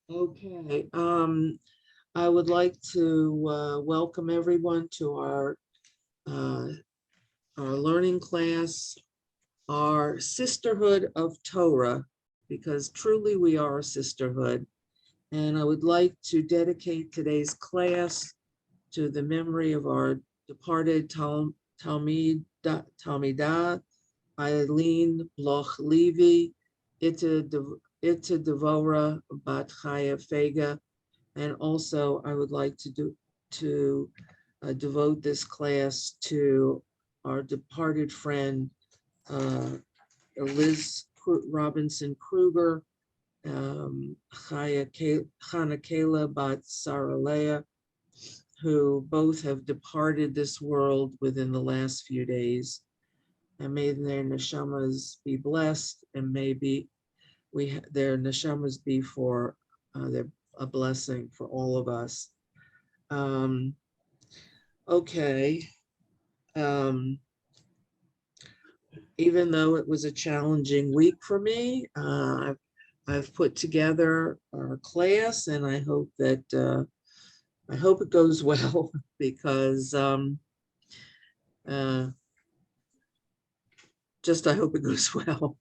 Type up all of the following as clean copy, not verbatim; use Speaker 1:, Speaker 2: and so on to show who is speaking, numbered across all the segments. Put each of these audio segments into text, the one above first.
Speaker 1: Okay, I would like to welcome everyone to uh, our learning class, our sisterhood of Torah, because truly we are a sisterhood. And I would like to dedicate today's class to the memory of our departed Talmidah, Eileen Bloch Levy, Ita Devora Bat Chaya Fega. And also, I would like to devote this class to our departed friend, Liz Robinson Kruger, Chana Kayla Bat Saralea, who both have departed this world within the last few days. And may their neshamas be blessed, and maybe their neshamas be for their a blessing for all of us. Um, okay. Um, Even though it was a challenging week for me, I've put together our class, and I hope it goes well because uh, just I hope it goes well.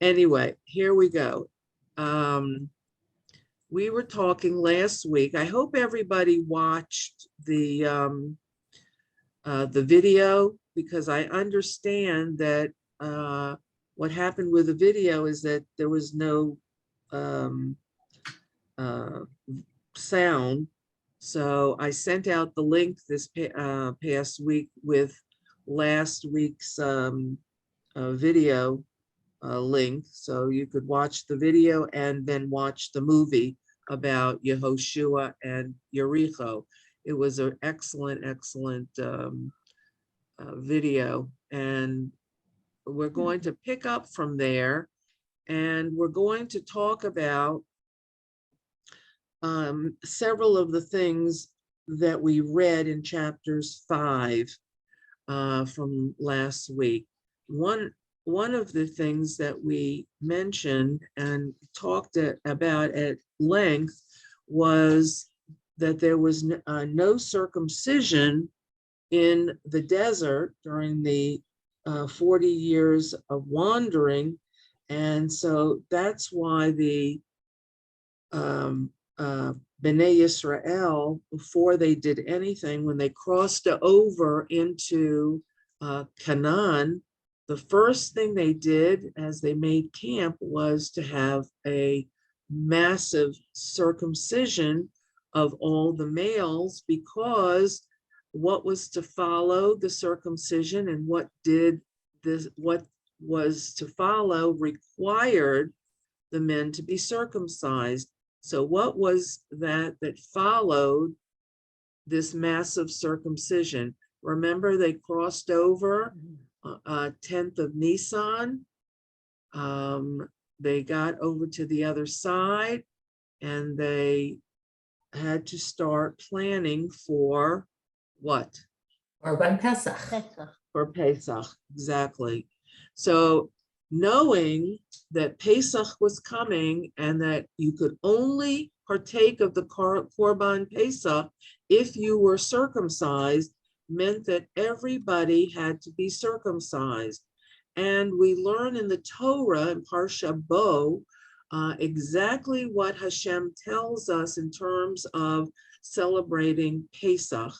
Speaker 1: Anyway, here we go. Um, we were talking last week. I hope everybody watched the video, because I understand that what happened with the video is that there was no um, uh, sound. So I sent out the link this past week with last week's video link, so you could watch the video and then watch the movie about Yehoshua and Yericho. It was an excellent video, and we're going to pick up from there, and we're going to talk about several of the things that we read in chapters 5 from last week. One of the things that we mentioned and talked about at length was that there was no circumcision in the desert during the 40 years of wandering. And so that's why the um, Bnei Yisrael, before they did anything, when they crossed over into Canaan, the first thing they did as they made camp was to have a massive circumcision of all the males, because what was to follow the circumcision and what was to follow required the men to be circumcised. So what was that followed this massive circumcision? Remember, they crossed over 10th of Nisan. They got over to the other side, and they had to start planning for what?
Speaker 2: Korban Pesach.
Speaker 1: For Pesach, exactly. So knowing that Pesach was coming and that you could only partake of the Korban Pesach if you were circumcised, meant that everybody had to be circumcised. And we learn in the Torah, in Parsha Bo, exactly what Hashem tells us in terms of celebrating Pesach.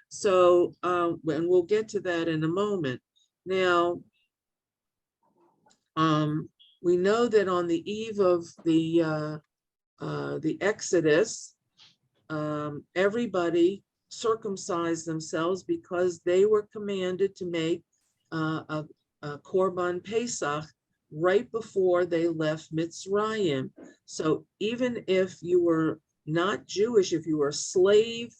Speaker 1: So, and we'll get to that in a moment. Now, we know that on the eve of the Exodus, everybody circumcised themselves because they were commanded to make a Korban Pesach right before they left Mitzrayim. So even if you were not Jewish, if you were a slave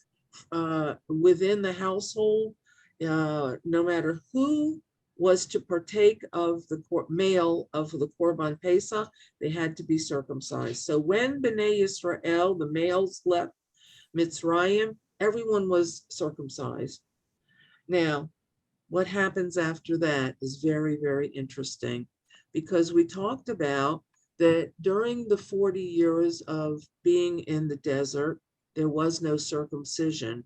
Speaker 1: within the household, no matter who was to partake of the male of the Korban Pesach, they had to be circumcised. So when Bnei Yisrael, the males, left Mitzrayim, everyone was circumcised. Now, what happens after that is very, very interesting, because we talked about that during the 40 years of being in the desert, there was no circumcision.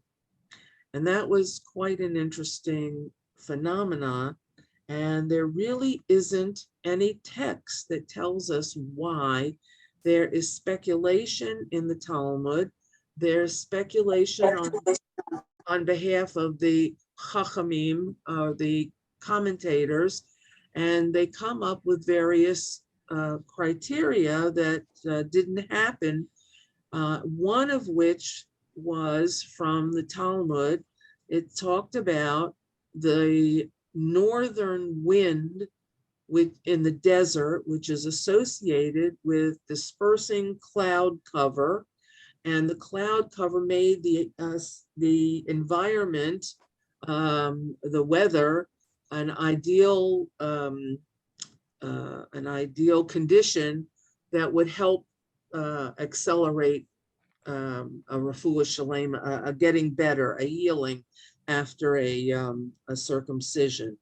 Speaker 1: And that was quite an interesting phenomenon. And there really isn't any text that tells us why. There is speculation in the Talmud. There's speculation on behalf of the Chachamim, the commentators, and they come up with various criteria that didn't happen, one of which was from the Talmud. It talked about the northern wind in the desert, which is associated with dispersing cloud cover, and the cloud cover made the environment, the weather, an ideal condition that would help accelerate a refuah shalem, a getting better, a healing after a circumcision.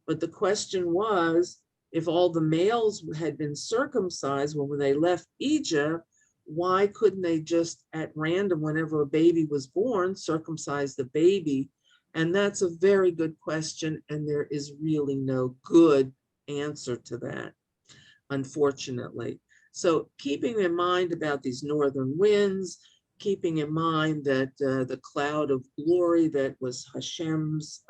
Speaker 1: But the question was, if all the males had been circumcised when they left Egypt, why couldn't they just at random, whenever a baby was born, circumcise the baby? And that's a very good question, and there is really no good answer to that, unfortunately. So keeping in mind about these northern winds, keeping in mind that the cloud of glory that was Hashem's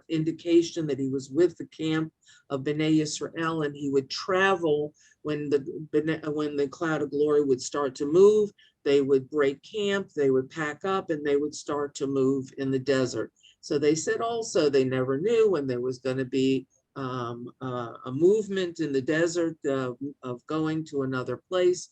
Speaker 1: indication that he was with the camp of Bnei Yisrael, and he would travel when the cloud of glory would start to move. They would break camp, they would pack up, and they would start to move in the desert. So they said also they never knew when there was going to be a movement in the desert of going to another place.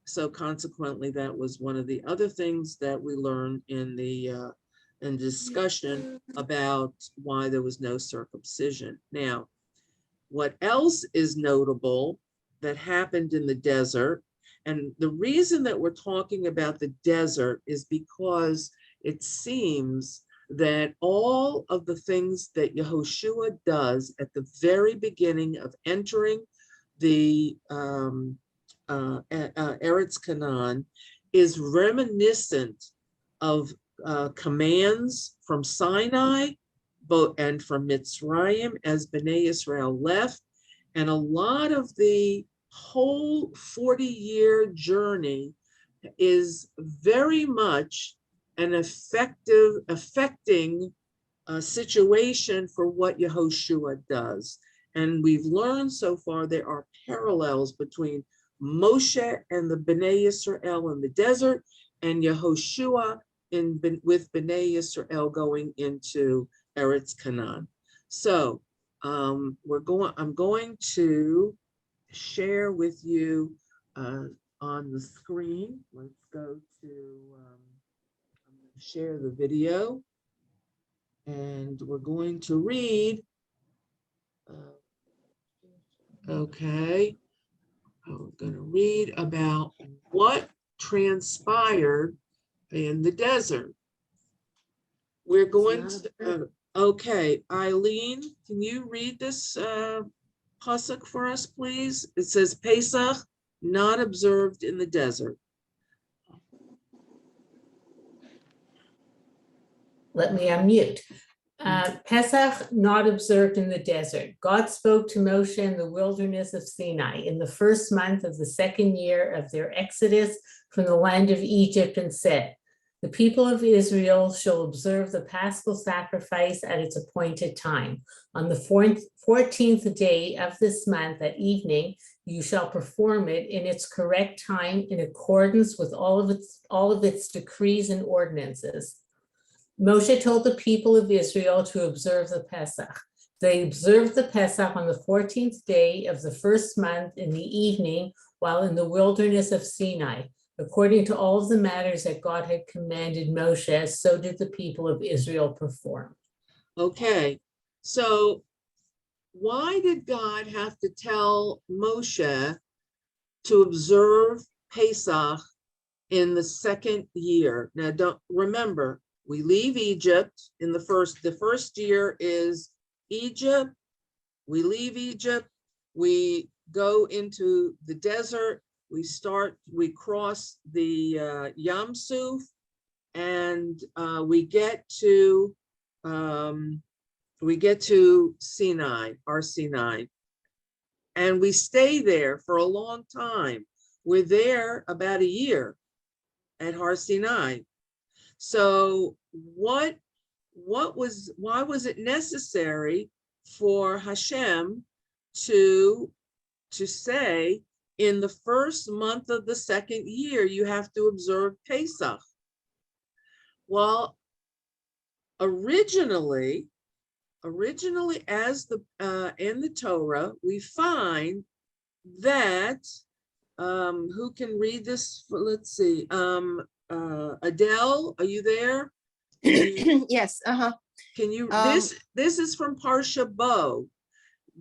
Speaker 1: So consequently, that was one of the other things that we learned in the discussion about why there was no circumcision. Now, what else is notable that happened in the desert, and the reason that we're talking about the desert is because it seems that all of the things that Yehoshua does at the very beginning of entering the Eretz Canaan is reminiscent of commands from Sinai and from Mitzrayim as Bnei Israel left. And a lot of the whole 40-year journey is very much an affecting situation for what Yehoshua does. And we've learned so far there are parallels between Moshe and the Bnei Yisrael in the desert, and Yehoshua with Bnei Yisrael going into Eretz Canaan. So I'm going to share with you on the screen. Let's go to share the video, and we're going to read. Okay. I'm going to read about what transpired in the desert. We're going to, okay, Eileen, can you read this pasuk for us, please? It says, Pesach, not observed in the desert.
Speaker 2: Let me unmute. Pesach, not observed in the desert. God spoke to Moshe in the wilderness of Sinai in the first month of the second year of their exodus from the land of Egypt, and said, the people of Israel shall observe the Paschal sacrifice at its appointed time. On the 14th day of this month at evening, you shall perform it in its correct time in accordance with all of its decrees and ordinances. Moshe told the people of Israel to observe the Pesach. They observed the Pesach on the 14th day of the first month in the evening while in the wilderness of Sinai. According to all of the matters that God had commanded Moshe, so did the people of Israel perform.
Speaker 1: Okay, so why did God have to tell Moshe to observe Pesach in the second year? Now, don't remember, we leave Egypt in the first year is Egypt. We leave Egypt, we go into the desert, we cross the Yam Suf, and we get to Sinai, our Sinai, and we stay there for a long time. We're there about a year at Har Sinai. So why was it necessary for Hashem to say in the first month of the second year, you have to observe Pesach? Well, originally as in the Torah, we find that, who can read this? Let's see. Adele, are you there?
Speaker 3: Yes.
Speaker 1: Can you, this is from Parsha Bo.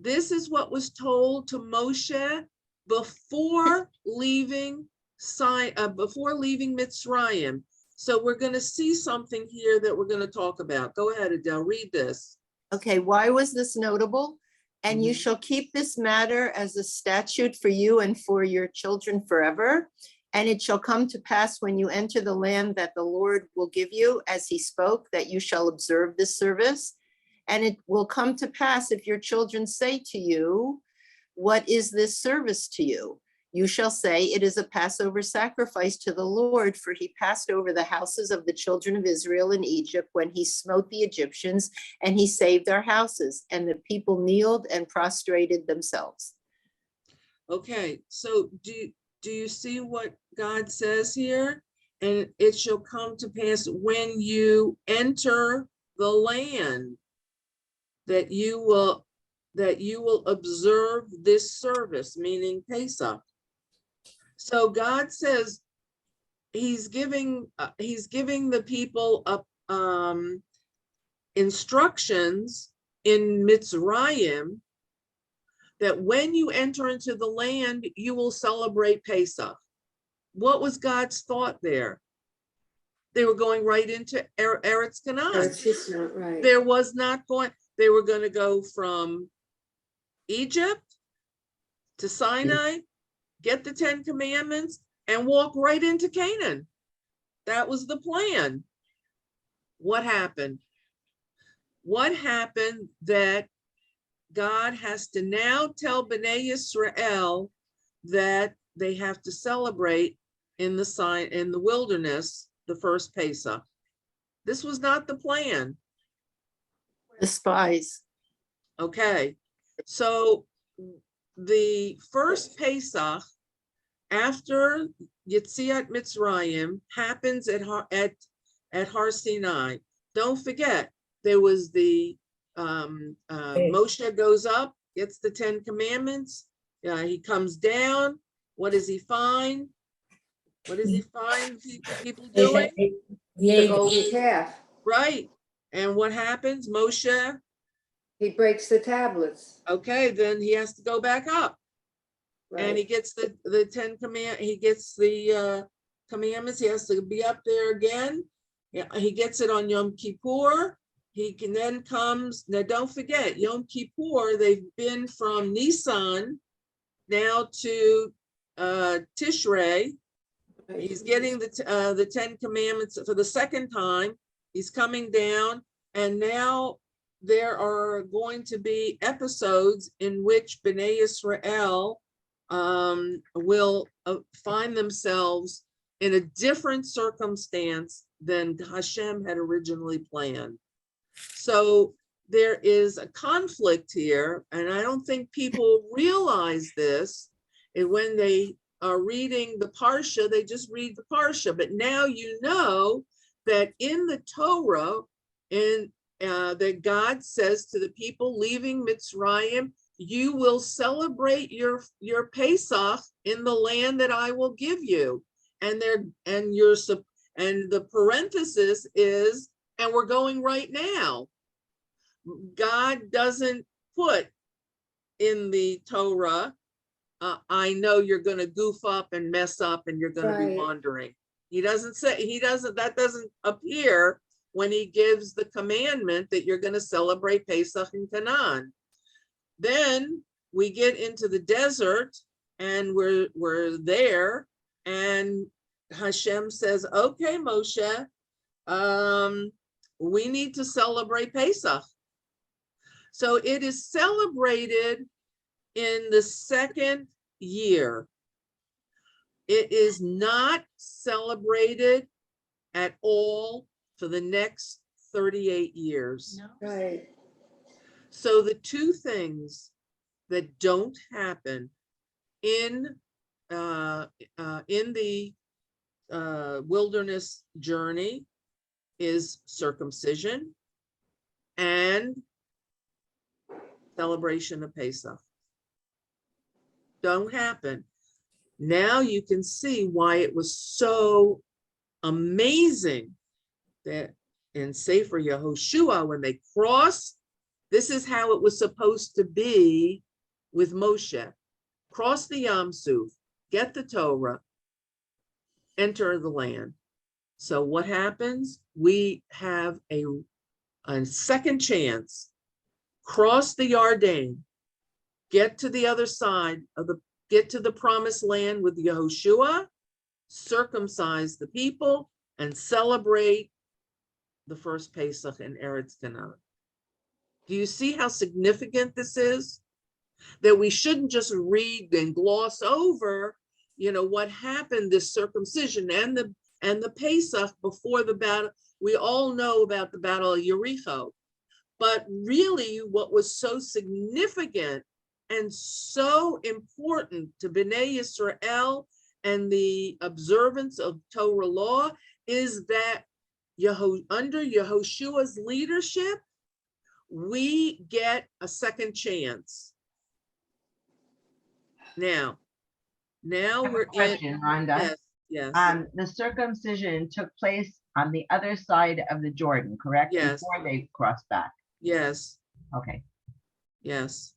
Speaker 1: This is what was told to Moshe before leaving Mitzrayim. So we're going to see something here that we're going to talk about. Go ahead, Adele, read this.
Speaker 3: Okay, why was this notable? And you
Speaker 1: Mhm.
Speaker 3: shall keep this matter as a statute for you and for your children forever. And it shall come to pass when you enter the land that the Lord will give you, as he spoke, that you shall observe this service. And it will come to pass if your children say to you, what is this service to you? You shall say, it is a Passover sacrifice to the Lord, for he passed over the houses of the children of Israel in Egypt when he smote the Egyptians, and he saved our houses. And the people kneeled and prostrated themselves.
Speaker 1: Okay, so do you see what God says here? And it shall come to pass when you enter the land that you will observe this service, meaning Pesach. So God says he's giving the people instructions in Mitzrayim that when you enter into the land, you will celebrate Pesach. What was God's thought there? They were going right into Eretz Canaan.
Speaker 4: That's just not right.
Speaker 1: They were going to go from Egypt to Sinai, get the 10 Commandments, and walk right into Canaan. That was the plan. What happened? What happened that God has to now tell Bnei Yisrael that they have to celebrate in the wilderness, the first Pesach? This was not the plan.
Speaker 3: The spies.
Speaker 1: Okay, so the first Pesach after Yetziat Mitzrayim happens at Har Sinai. Don't forget, there was the Moshe goes up, gets the 10 Commandments. He comes down. What does he find? What does he find people doing?
Speaker 4: The golden calf.
Speaker 1: Right. And what happens? Moshe,
Speaker 4: He breaks the tablets.
Speaker 1: okay, then he has to go back up.
Speaker 4: Right.
Speaker 1: And he gets the 10 commandments. He gets the commandments. He has to be up there again. Yeah, he gets it on Yom Kippur. He can then comes. Now, don't forget, Yom Kippur. They've been from Nisan now to Tishrei. He's getting the 10 commandments for the second time. He's coming down, and now there are going to be episodes in which Bnei Yisrael will find themselves in a different circumstance than Hashem had originally planned. So there is a conflict here, and I don't think people realize this. And when they are reading the Parsha, they just read the Parsha. But now you know that in the Torah, that God says to the people leaving Mitzrayim, you will celebrate your Pesach in the land that I will give you. And the parenthesis is, and we're going right now. God doesn't put in the Torah, I know you're going to goof up and mess up and you're going to be wandering. He doesn't say, that doesn't appear when he gives the commandment that you're going to celebrate Pesach in Canaan. Then we get into the desert, and we're there, and Hashem says, okay, Moshe, we need to celebrate Pesach. So it is celebrated in the second year. It is not celebrated at all for the next 38 years.
Speaker 4: Right.
Speaker 1: So the two things that don't happen in the wilderness journey is circumcision and celebration of Pesach. Don't happen. Now you can see why it was so amazing that in Sefer Yehoshua, when they crossed, this is how it was supposed to be with Moshe. Cross the Yam Suf, get the Torah, enter the land. So what happens? We have a second chance, cross the Yarden, get to the other side of get to the promised land with Yehoshua, circumcise the people, and celebrate the first Pesach in Eretz Canaan. Do you see how significant this is? That we shouldn't just read and gloss over, what happened, this circumcision and the Pesach before the battle. We all know about the Battle of Jericho, but really what was so significant and so important to Bnei Yisrael and the observance of Torah law is that under Yehoshua's leadership, we get a second chance. Now we're
Speaker 5: question, Rhonda.
Speaker 1: Yes.
Speaker 5: The circumcision took place on the other side of the Jordan, correct?
Speaker 1: Yes.
Speaker 5: Before they crossed back.
Speaker 1: Yes.
Speaker 5: Okay.
Speaker 1: Yes.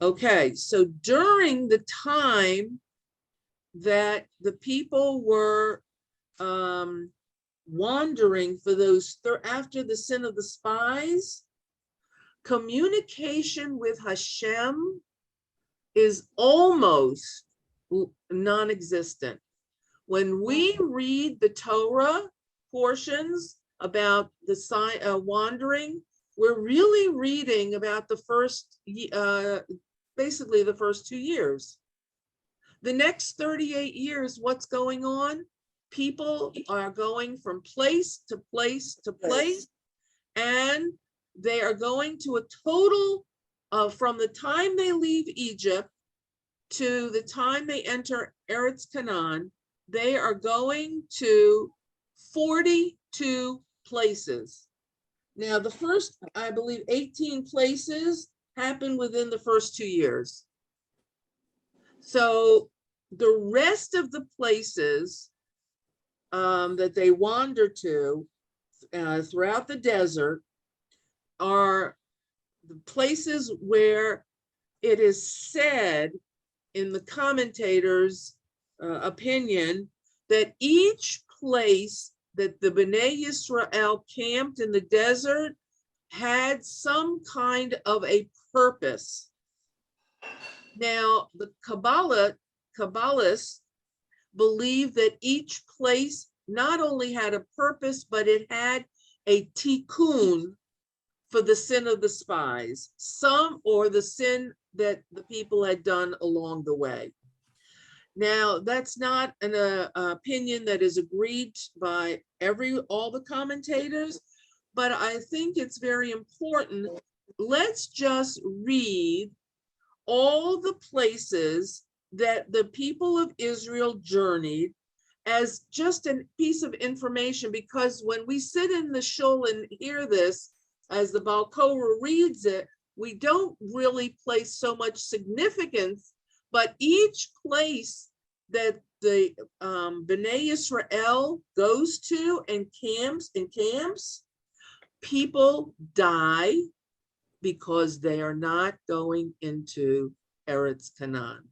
Speaker 1: Okay, so during the time that the people were wandering for those after the sin of the spies, communication with Hashem is almost non-existent. When we read the Torah portions about the wandering, we're really reading about the first, basically the first 2 years. The next 38 years, what's going on? People are going from place to place to place, and they are going to a total of, from the time they leave Egypt to the time they enter Eretz Canaan, they are going to 42 places. Now, the first, I believe, 18 places happened within the first 2 years. So the rest of the places that they wander to throughout the desert are the places where it is said in the commentators' opinion that each place that the Bnei Yisrael camped in the desert had some kind of a purpose. Now, the Kabbalists believe that each place not only had a purpose, but it had a tikkun for the sin of the spies, or the sin that the people had done along the way. Now, that's not an opinion that is agreed by all the commentators, but I think it's very important. Let's just read all the places that the people of Israel journeyed as just a piece of information, because when we sit in the shul and hear this, as the Baal Korah reads it, we don't really place so much significance, but each place that the Bnei Yisrael goes to and camps, people die because they are not going into Eretz Canaan.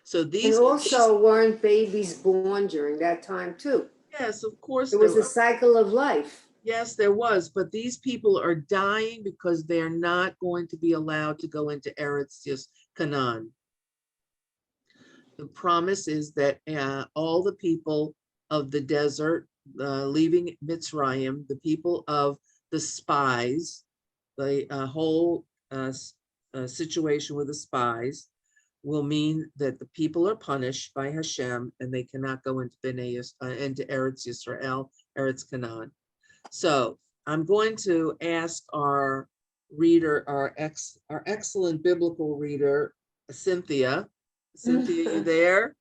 Speaker 1: So these
Speaker 4: And also weren't babies born during that time too?
Speaker 1: Yes, of course.
Speaker 4: It was a cycle of life.
Speaker 1: Yes, there was, but these people are dying because they're not going to be allowed to go into Eretz Canaan. the promise is that all the people of the desert leaving Mitzrayim, the people of the spies, the whole situation with the spies will mean that the people are punished by Hashem and they cannot go into into Eretz Yisrael, Eretz Canaan. So I'm going to ask our reader, our excellent biblical reader, Cynthia. Cynthia, you there?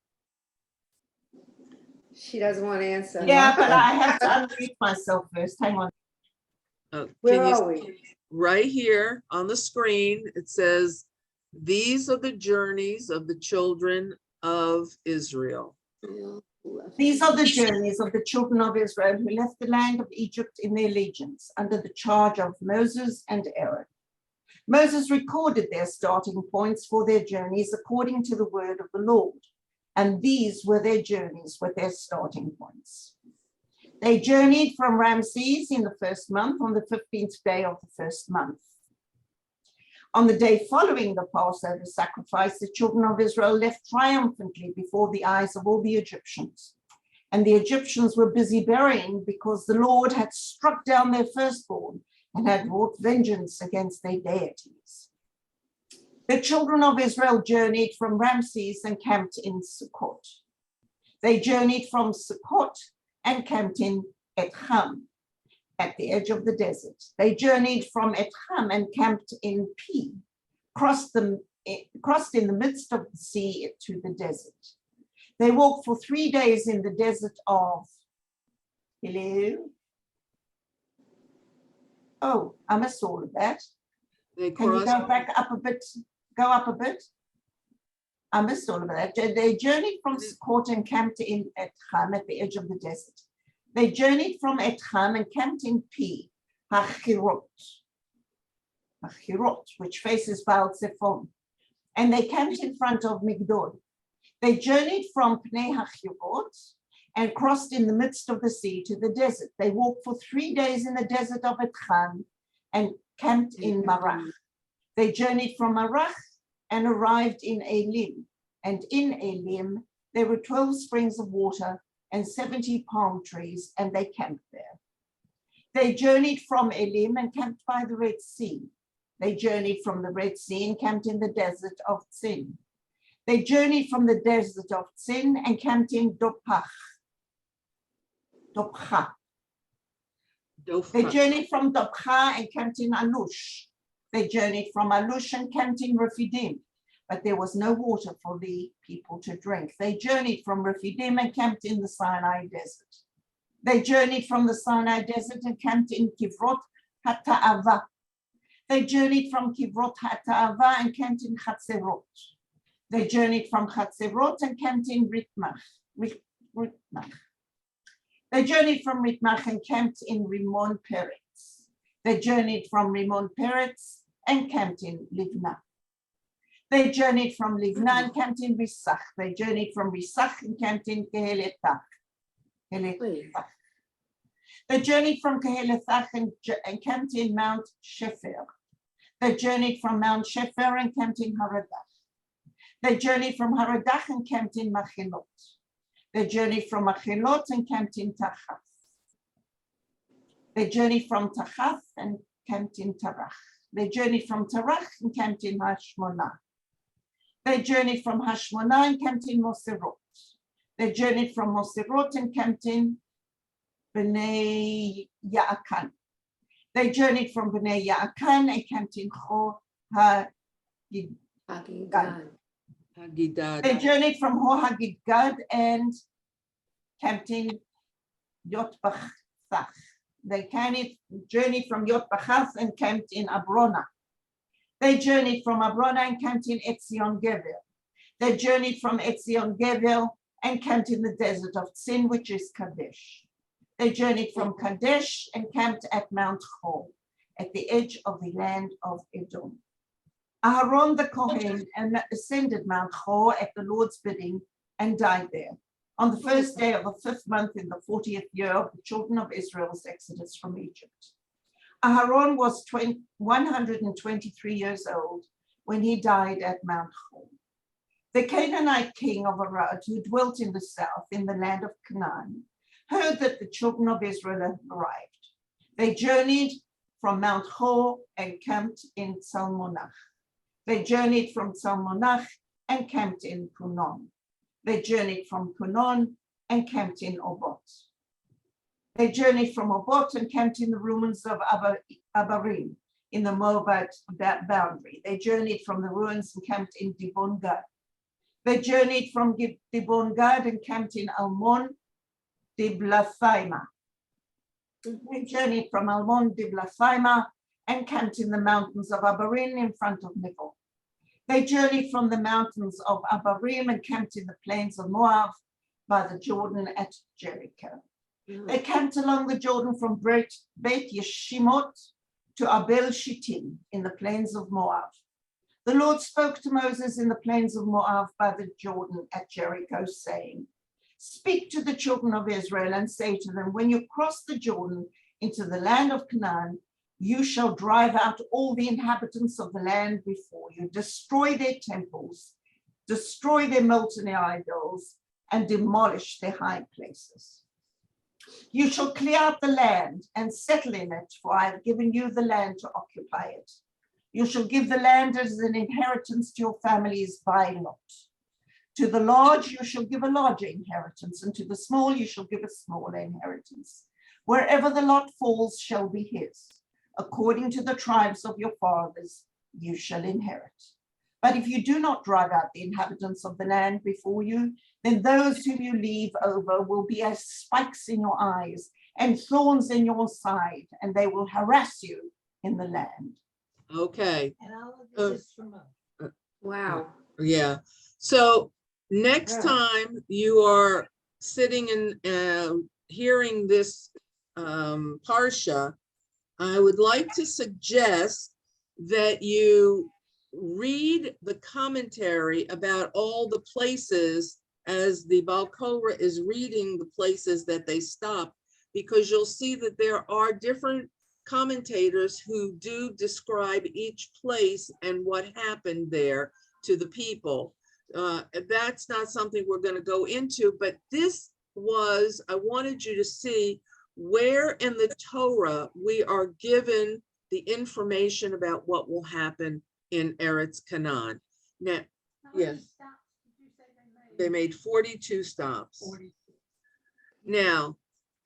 Speaker 4: She doesn't want to answer.
Speaker 5: Yeah, but I have to unmute myself first. Hang on.
Speaker 4: Where
Speaker 1: Can you
Speaker 4: are
Speaker 1: see
Speaker 4: we?
Speaker 1: right here on the screen? It says, "These are the journeys of the children of Israel."
Speaker 6: These are the journeys of the children of Israel who left the land of Egypt in their legions under the charge of Moses and Aaron. Moses recorded their starting points for their journeys according to the word of the Lord, and these were their journeys with their starting points. They journeyed from Ramses in the first month on the 15th day of the first month. On the day following the Passover sacrifice, the children of Israel left triumphantly before the eyes of all the Egyptians. And the Egyptians were busy burying because the Lord had struck down their firstborn and had wrought vengeance against their deities. The children of Israel journeyed from Ramses and camped in Sukkot. They journeyed from Sukkot and camped in Etham, at the edge of the desert. They journeyed from Etham and camped in Pi, crossed in the midst of the sea to the desert. They walked for 3 days in the desert of, hello? Oh, I missed all of that.
Speaker 1: They
Speaker 6: Can you
Speaker 1: crossed.
Speaker 6: go back up a bit, go up a bit? I missed all of that. They journeyed from Sukkot and camped in Etham at the edge of the desert. They journeyed from Etham and camped in Pi, Hachirot, which faces Baal Zephon, and they camped in front of Migdol. They journeyed from Pnei Hachirot and crossed in the midst of the sea to the desert. They walked for 3 days in the desert of Etham and camped in Marach. They journeyed from Marach and arrived in Elim, and in Elim there were 12 springs of water and 70 palm trees, and they camped there. They journeyed from Elim and camped by the Red Sea. They journeyed from the Red Sea and camped in the desert of Tzin. They journeyed from the desert of Tzin and camped in Dopha. They journeyed from Dopha and camped in Alush. They journeyed from Alush and camped in Rephidim, but there was no water for the people to drink. They journeyed from Rephidim and camped in the Sinai desert. They journeyed from the Sinai desert and camped in Kivrot HaTa'ava. They journeyed from Kivrot HaTa'ava and camped in Chatzerot. They journeyed from Chatzerot and camped in Ritmach. They journeyed from Ritmach and camped in Rimon Peretz. They journeyed from Rimon Peretz and camped in Livna. They journeyed from Livna and camped in Risach. They journeyed from Risach and camped in Keheletach. They journeyed from Keheletach and camped in Mount Sefer. They journeyed from Mount Sefer and camped in Haradach. They journeyed from Haradach and camped in Machelot. They journeyed from Machelot and camped in Tachath. They journeyed from Tachath and camped in Tarach. They journeyed from Tarach and camped in Hashmonah. They journeyed from Hashmonah and camped in Moserot. They journeyed from Moserot and camped in Bnei Ya'akan. They journeyed from Bnei Ya'akan and camped in Chor HaGidgad. They journeyed from Chor HaGidgad and camped in Yotbachath. They journeyed from Yotbachath and camped in Abrona. They journeyed from Abrona and camped in Etzion Gever. They journeyed from Etzion Gever and camped in the desert of Tzin, which is Kadesh. They journeyed from Kadesh and camped at Mount Hor, at the edge of the land of Edom. Aharon the Kohen ascended Mount Hor at the Lord's bidding and died there on the first day of the 5th month in the 40th year of the children of Israel's exodus from Egypt. Aharon was 123 years old when he died at Mount Hor. The Canaanite king of Arad, who dwelt in the south, in the land of Canaan, heard that the children of Israel had arrived. They journeyed from Mount Hor and camped in Salmonach. They journeyed from Salmonach and camped in Punon. They journeyed from Punon and camped in Obot. They journeyed from Obot and camped in the ruins of Abarim, in the Moabite boundary. They journeyed from the ruins and camped in Dibon Gad. They journeyed from Dibon Gad and camped in Almon Diblathaima. They journeyed from Almon Diblathaima and camped in the mountains of Abarim in front of Nibel. They journeyed from the mountains of Abarim and camped in the plains of Moab by the Jordan at Jericho. They camped along the Jordan from Beit Yeshimot to Abel Shittim in the plains of Moab. The Lord spoke to Moses in the plains of Moab by the Jordan at Jericho, saying, "Speak to the children of Israel and say to them, when you cross the Jordan into the land of Canaan, you shall drive out all the inhabitants of the land before you, destroy their temples, destroy their molten idols, and demolish their high places. You shall clear out the land and settle in it, for I have given you the land to occupy it. You shall give the land as an inheritance to your families by lot. To the large you shall give a larger inheritance, and to the small you shall give a smaller inheritance. Wherever the lot falls shall be his. According to the tribes of your fathers you shall inherit. But if you do not drive out the inhabitants of the land before you, then those whom you leave over will be as spikes in your eyes and thorns in your side, and they will harass you in the land."
Speaker 1: Okay,
Speaker 2: And all of this is from
Speaker 4: Wow.
Speaker 1: yeah. So next
Speaker 4: Yeah.
Speaker 1: time you are sitting and hearing this parsha, I would like to suggest that you read the commentary about all the places as the Baal Korah is reading the places that they stop, because you'll see that there are different commentators who do describe each place and what happened there to the people. That's not something we're going to go into, but this was, I wanted you to see where in the Torah we are given the information about what will happen in Eretz Canaan. Now, yes, they made 42 stops. Now,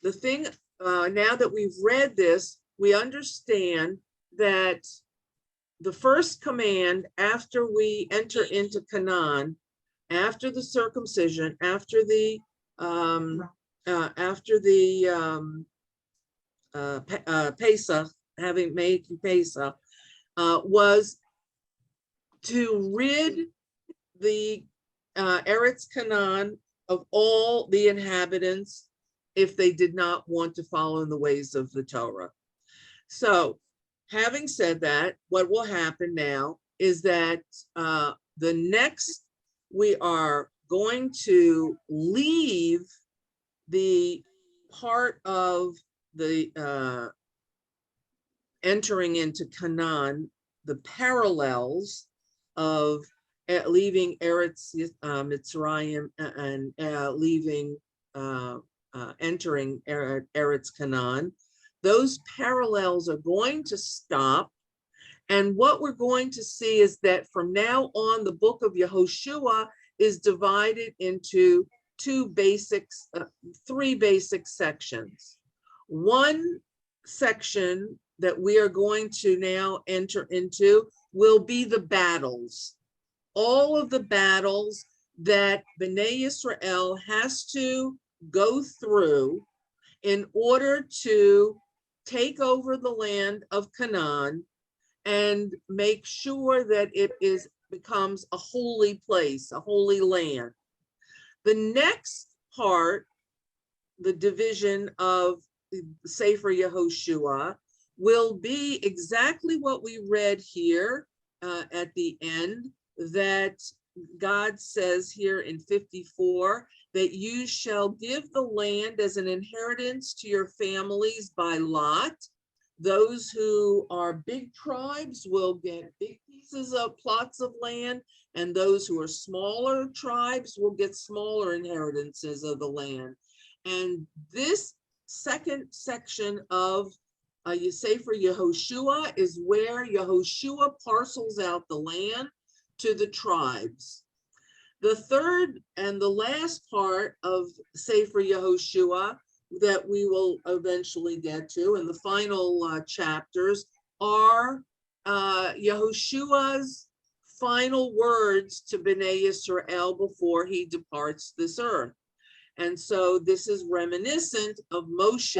Speaker 1: the thing, now that we've read this, we understand that the first command after we enter into Canaan, after the circumcision, after the Pesach, having made Pesach, was to rid the Eretz Canaan of all the inhabitants if they did not want to follow in the ways of the Torah. So, having said that, what will happen now is that the next, we are going to leave the part of the entering into Canaan, the parallels of leaving Eretz Mitzrayim and leaving, entering Eretz Canaan. Those parallels are going to stop. And what we're going to see is that from now on, the book of Yehoshua is divided into three basic sections. One section that we are going to now enter into will be the battles. All of the battles that Bnei Yisrael has to go through in order to take over the land of Canaan and make sure that it becomes a holy place, a holy land. The next part, the division of Sefer Yehoshua, will be exactly what we read here at the end, that God says here in 54, that you shall give the land as an inheritance to your families by lot. Those who are big tribes will get big pieces of plots of land, and those who are smaller tribes will get smaller inheritances of the land. And this second section of Sefer Yehoshua is where Yehoshua parcels out the land to the tribes. The third and the last part of Sefer Yehoshua that we will eventually get to in the final chapters are Yehoshua's final words to Bnei Yisrael before he departs this earth. And so this is reminiscent of Moshe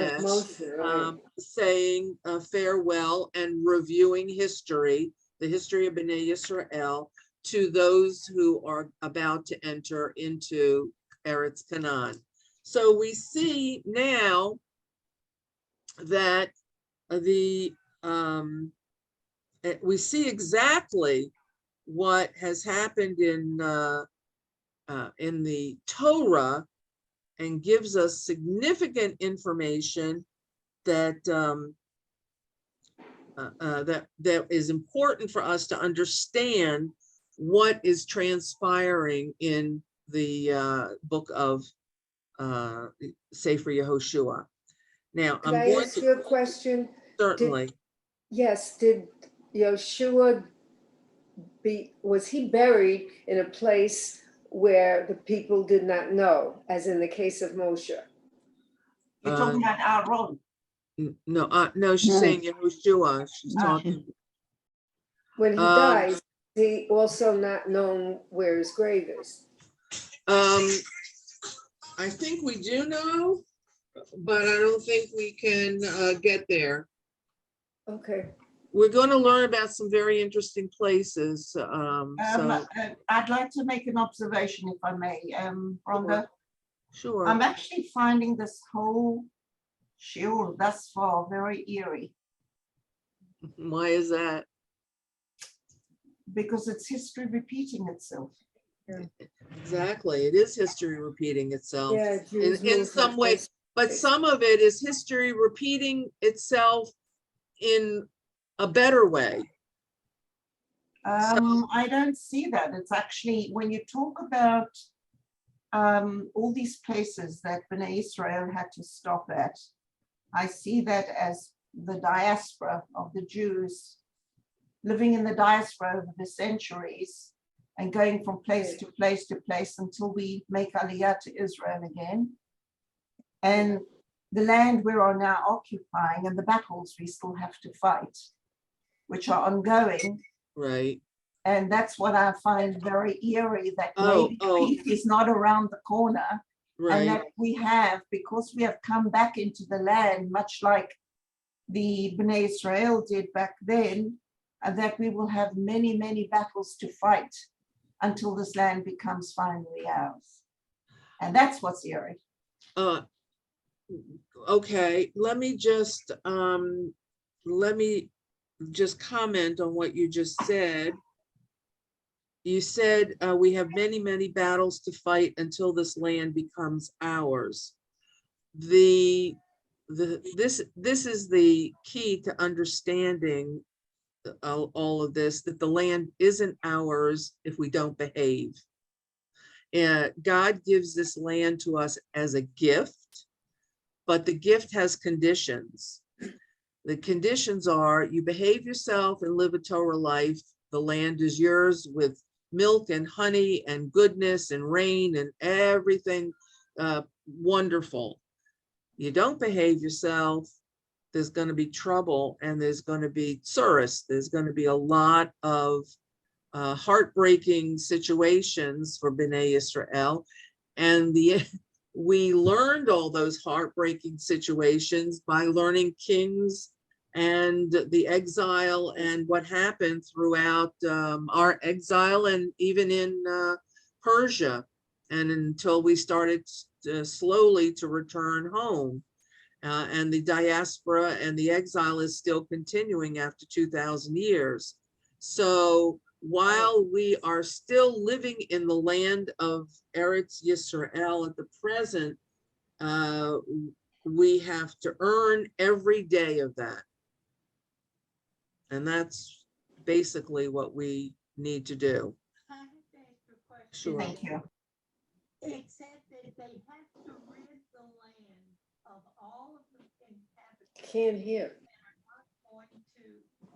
Speaker 4: Right.
Speaker 1: saying farewell and reviewing history, the history of Bnei Yisrael, to those who are about to enter into Eretz Canaan. So we see now that we see exactly what has happened in the Torah, and gives us significant information that that is important for us to understand what is transpiring in the book of Sefer Yehoshua. Now,
Speaker 4: Could
Speaker 1: I'm
Speaker 4: I
Speaker 1: going
Speaker 4: ask
Speaker 1: to
Speaker 4: you a question?
Speaker 1: certainly.
Speaker 4: Yes, did Yehoshua was he buried in a place where the people did not know, as in the case of Moshe?
Speaker 6: You're talking about Aaron.
Speaker 1: No, she's saying Yehoshua. She's talking.
Speaker 4: When he dies, he also not known where his grave is.
Speaker 1: I think we do know, but I don't think we can get there.
Speaker 4: Okay.
Speaker 1: We're going to learn about some very interesting places. So
Speaker 6: I'd like to make an observation, if I may, Rhonda.
Speaker 1: sure.
Speaker 6: I'm actually finding this whole shiur thus far very eerie,
Speaker 1: Why is that?
Speaker 6: because it's history repeating itself.
Speaker 1: Exactly. It is history repeating itself
Speaker 4: Yeah, Jews
Speaker 1: in
Speaker 4: moved
Speaker 1: some
Speaker 4: from
Speaker 1: way,
Speaker 4: place to
Speaker 1: but
Speaker 4: place.
Speaker 1: some of it is history repeating itself in a better way.
Speaker 6: I don't see that. It's actually, when you talk about all these places that Bnei Israel had to stop at, I see that as the diaspora of the Jews living in the diaspora over the centuries and going from place to place to place until we make Aliyah to Israel again. And the land we are now occupying and the battles we still have to fight, which are ongoing.
Speaker 1: Right.
Speaker 6: And that's what I find very eerie, that
Speaker 1: Oh,
Speaker 6: maybe
Speaker 1: oh.
Speaker 6: peace is not around the corner. And
Speaker 1: Right.
Speaker 6: that we have, because we have come back into the land, much like the Bnei Israel did back then, and that we will have many, many battles to fight until this land becomes finally ours. And that's what's eerie.
Speaker 1: Okay, let me just comment on what you just said. You said we have many, many battles to fight until this land becomes ours. This is the key to understanding all of this, that the land isn't ours if we don't behave. God gives this land to us as a gift, but the gift has conditions. The conditions are you behave yourself and live a Torah life. The land is yours with milk and honey and goodness and rain and everything wonderful. You don't behave yourself, there's going to be trouble, and there's going to be tsuris. There's going to be a lot of heartbreaking situations for Bnei Yisrael. And we learned all those heartbreaking situations by learning Kings and the exile and what happened throughout our exile and even in Persia, and until we started slowly to return home. And the diaspora and the exile is still continuing after 2,000 years. So while we are still living in the land of Eretz Yisrael at the present, we have to earn every day of that. And that's basically what we need to do.
Speaker 7: I have to ask a question.
Speaker 1: Sure.
Speaker 6: Thank you.
Speaker 7: It said that they have to rid the land of all of the inhabitants
Speaker 4: Can't hear.
Speaker 7: that are not going to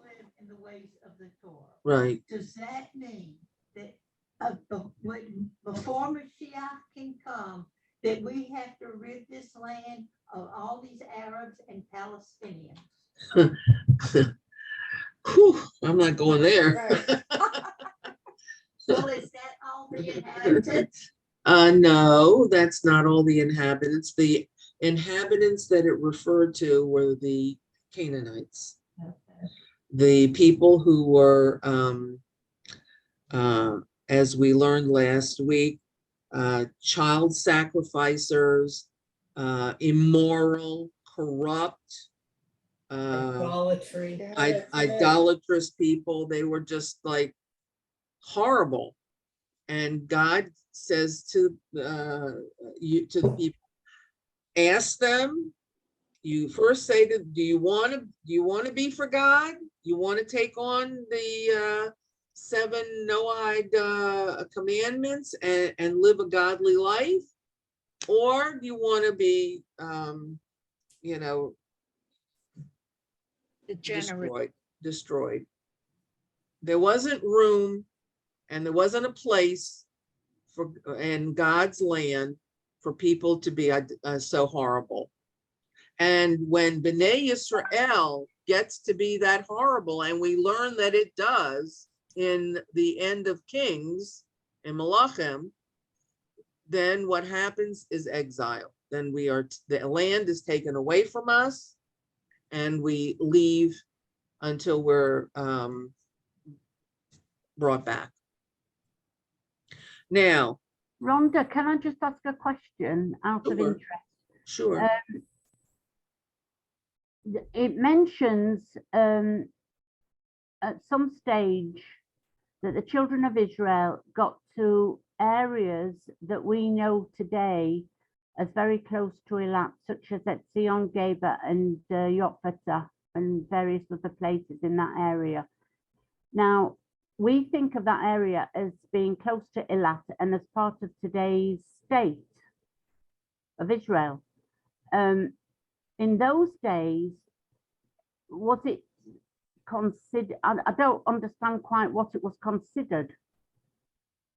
Speaker 7: live in the ways of the Torah.
Speaker 1: Right.
Speaker 7: Does that mean that before Mashiach can come, that we have to rid this land of all these Arabs and Palestinians?
Speaker 1: Whew, I'm not going there.
Speaker 7: Well, is that all the inhabitants?
Speaker 1: No, that's not all the inhabitants. The inhabitants that it referred to were the Canaanites, the people who were, as we learned last week, child sacrificers, immoral, corrupt,
Speaker 2: Idolatry.
Speaker 1: idolatrous people. They were just like horrible. And God says to the people, ask them. You first say to, do you want to be for God? You want to take on the 7 Noahide commandments and live a godly life, or do you want to be, destroyed? There wasn't room, and there wasn't a place for in God's land for people to be so horrible. And when Bnei Yisrael gets to be that horrible, and we learn that it does in the end of Kings in Malachim, then what happens is exile. Then the land is taken away from us, and we leave until we're brought back. Now,
Speaker 8: Rhonda, can I just ask a question out of
Speaker 1: Sure.
Speaker 8: interest?
Speaker 1: sure.
Speaker 8: It mentions at some stage that the children of Israel got to areas that we know today as very close to Eilat, such as Etzion, Geber, and Yotfata, and various other places in that area. Now, we think of that area as being close to Eilat and as part of today's state of Israel. In those days, was it considered? I don't understand quite what it was considered.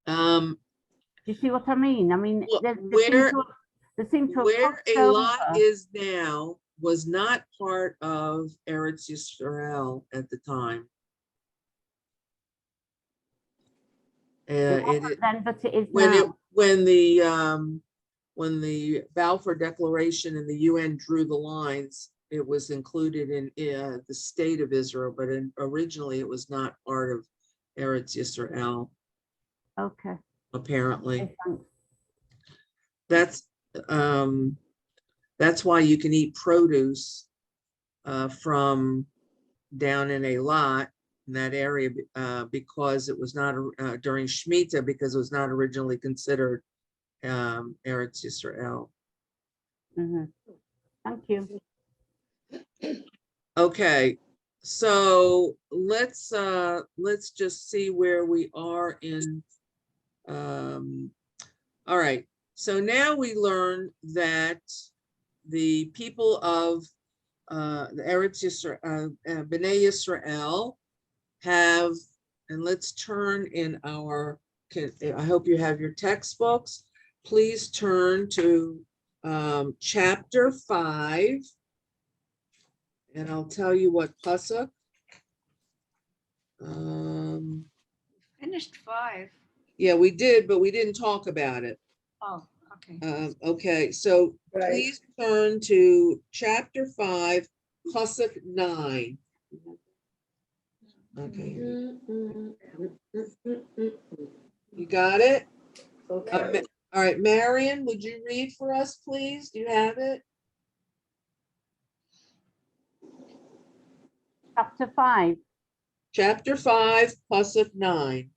Speaker 8: Do you see what I mean? I mean,
Speaker 1: Well,
Speaker 8: there seem to have
Speaker 1: where
Speaker 8: crossed
Speaker 1: Eilat
Speaker 8: over.
Speaker 1: is now was not part of Eretz Yisrael at the time.
Speaker 8: It wasn't then, but it is
Speaker 1: when
Speaker 8: now.
Speaker 1: when the Balfour Declaration and the UN drew the lines, it was included in the state of Israel, but originally it was not part of Eretz Yisrael,
Speaker 8: Okay.
Speaker 1: apparently.
Speaker 8: Okay, thanks.
Speaker 1: That's why you can eat produce from down in Eilat, in that area, because it was not during Shemitah, because it was not originally considered Eretz Yisrael.
Speaker 8: Thank you.
Speaker 1: Okay, so let's just see where we are in. All right, so now we learn that the people of the Eretz Yisrael, Bnei Yisrael, have, and let's turn in our, I hope you have your textbooks. Please turn to chapter 5, and I'll tell you what pasuk.
Speaker 9: Finished 5.
Speaker 1: Yeah, we did, but we didn't talk about it.
Speaker 9: Oh, okay.
Speaker 1: Okay, so
Speaker 4: Right.
Speaker 1: please turn to chapter 5, pasuk 9. Okay, you got it?
Speaker 4: Okay.
Speaker 1: All right, Marion, would you read for us, please? Do you have it?
Speaker 8: Chapter 5.
Speaker 1: Chapter 5, pasuk 9.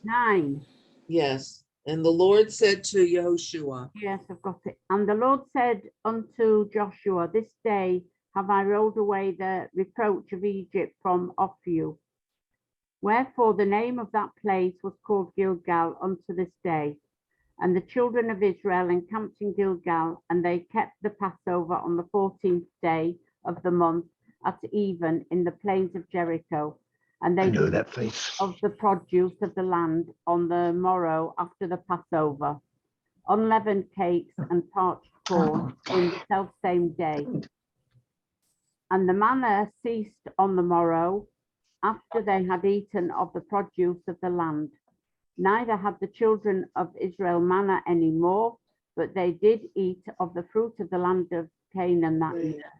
Speaker 8: 9.
Speaker 1: Yes. And the Lord said to Yehoshua,
Speaker 8: Yes, I've got it. And the Lord said unto Joshua, this day have I rolled away the reproach of Egypt from off you. Wherefore the name of that place was called Gilgal unto this day. And the children of Israel encamped in Gilgal, and they kept the Passover on the 14th day of the month at even in the plains of Jericho. And they
Speaker 10: know
Speaker 8: took
Speaker 10: that face.
Speaker 8: of the produce of the land on the morrow after the Passover, unleavened cakes and parched corn in the selfsame day. And the manna ceased on the morrow after they had eaten of the produce of the land. Neither had the children of Israel manna any more, but they did eat of the fruit of the land of Canaan that year.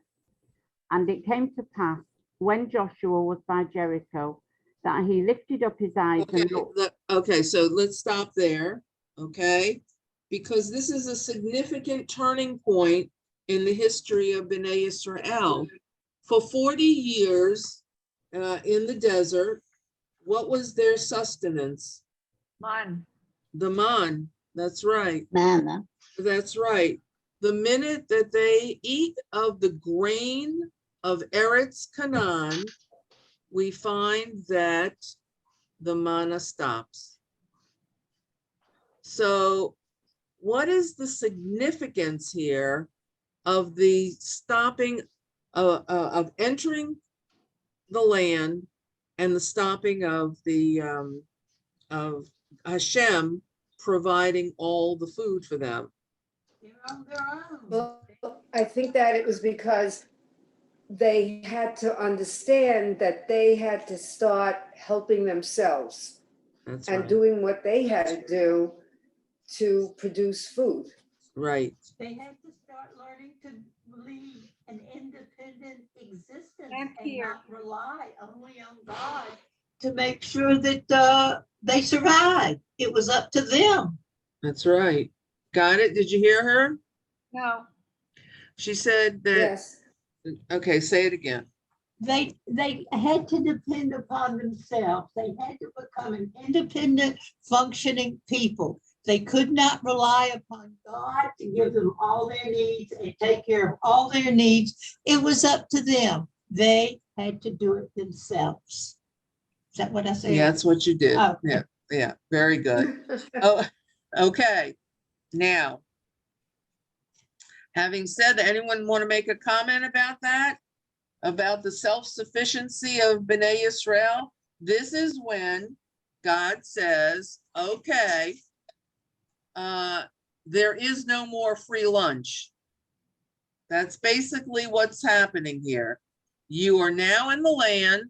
Speaker 8: And it came to pass, when Joshua was by Jericho, that he lifted up his eyes
Speaker 1: Okay,
Speaker 8: and looked.
Speaker 1: okay, so let's stop there, okay? Because this is a significant turning point in the history of Bnei Israel. For 40 years in the desert, what was their sustenance?
Speaker 7: Man.
Speaker 1: The man, that's right.
Speaker 3: Manna.
Speaker 1: That's right. The minute that they eat of the grain of Eretz Canaan, we find that the manna stops. So what is the significance here of the stopping of entering the land and the stopping of the of Hashem providing all the food for them?
Speaker 7: They're on their own.
Speaker 4: Well, I think that it was because they had to understand that they had to start helping themselves
Speaker 1: That's
Speaker 4: and
Speaker 1: right.
Speaker 4: doing what they had to do to produce food.
Speaker 1: Right.
Speaker 7: They had to start learning to lead an independent existence
Speaker 9: I'm
Speaker 7: and
Speaker 9: here.
Speaker 7: not rely only on God to make sure that they survive. It was up to them.
Speaker 1: That's right. Got it? Did you hear her?
Speaker 9: No,
Speaker 1: She said that,
Speaker 4: Yes.
Speaker 1: okay, say it again.
Speaker 7: They had to depend upon themselves. They had to become an independent, functioning people. They could not rely upon God to give them all their needs and take care of all their needs. It was up to them. They had to do it themselves. Is that what I said?
Speaker 1: Yeah, that's what you did.
Speaker 7: Oh.
Speaker 1: Yeah, yeah, very good. Oh, okay. Now, having said that, anyone want to make a comment about that? About the self-sufficiency of Bnei Israel? This is when God says, okay, there is no more free lunch. That's basically what's happening here. You are now in the land.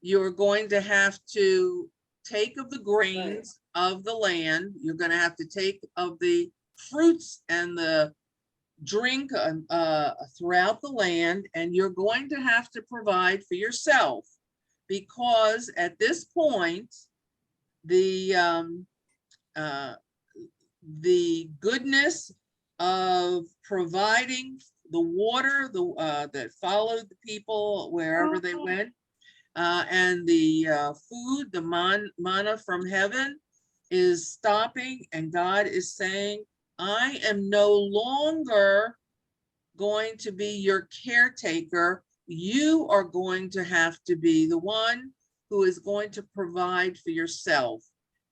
Speaker 1: You're going to have to take of the grains of the land. You're going to have to take of the fruits and the drink throughout the land, and you're going to have to provide for yourself, because at this point, the goodness of providing the water that followed the people wherever they went, and the food, the manna from heaven, is stopping, and God is saying, I am no longer going to be your caretaker. You are going to have to be the one who is going to provide for yourself.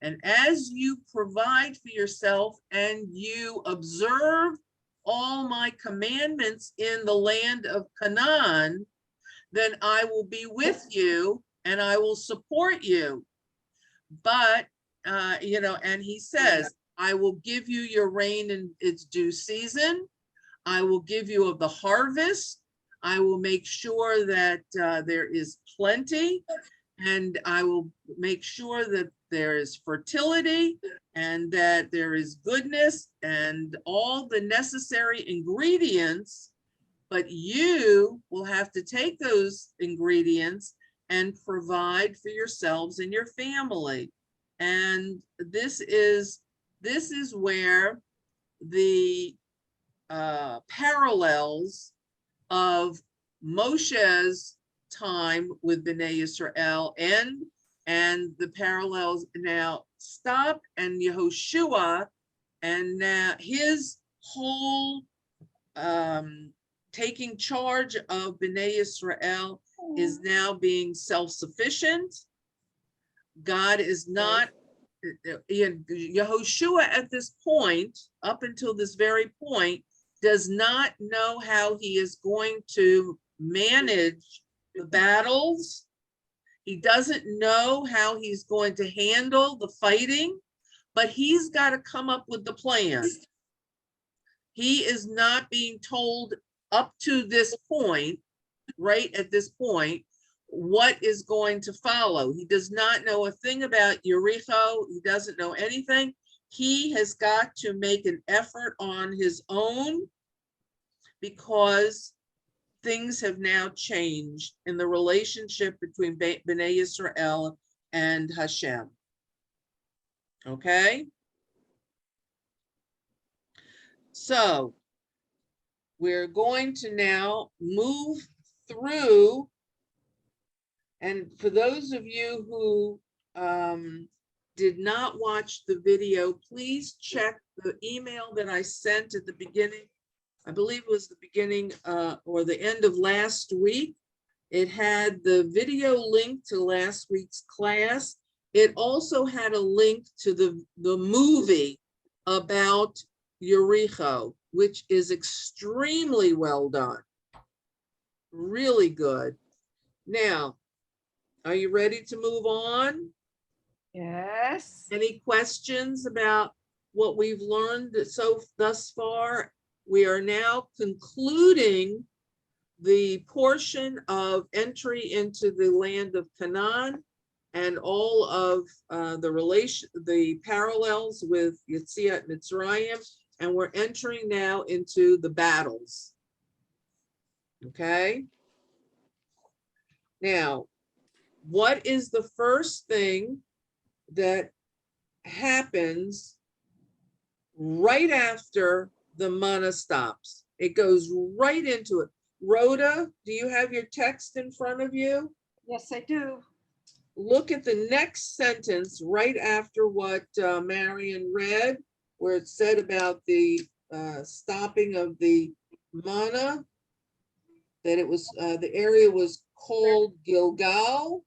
Speaker 1: And as you provide for yourself and you observe all my commandments in the land of Canaan, then I will be with you and I will support you. But, and he says, I will give you your rain in its due season. I will give you of the harvest. I will make sure that there is plenty, and I will make sure that there is fertility and that there is goodness and all the necessary ingredients. But you will have to take those ingredients and provide for yourselves and your family. And this is where the parallels of Moshe's time with Bnei Israel end, and the parallels now stop, and Yehoshua and now his whole taking charge of Bnei Israel is now being self-sufficient. God is not, Yehoshua at this point, up until this very point, does not know how he is going to manage the battles. He doesn't know how he's going to handle the fighting, but he's got to come up with the plan. He is not being told up to this point, right at this point, what is going to follow. He does not know a thing about Jericho. He doesn't know anything. He has got to make an effort on his own because things have now changed in the relationship between Bnei Israel and Hashem. Okay? So we're going to now move through, and for those of you who did not watch the video, please check the email that I sent at the beginning. I believe it was the beginning or the end of last week. It had the video link to last week's class. It also had a link to the movie about Jericho, which is extremely well done. Really good. Now, are you ready to move on?
Speaker 9: Yes.
Speaker 1: Any questions about what we've learned thus far? We are now concluding the portion of entry into the land of Canaan and all of the parallels with Yetziat Mitzrayim, and we're entering now into the battles. Okay. Now, what is the first thing that happens right after the manna stops? It goes right into it. Rhoda, do you have your text in front of you?
Speaker 9: Yes, I do.
Speaker 1: Look at the next sentence right after what Marion read, where it said about the stopping of the manna, that it was the area was called Gilgal.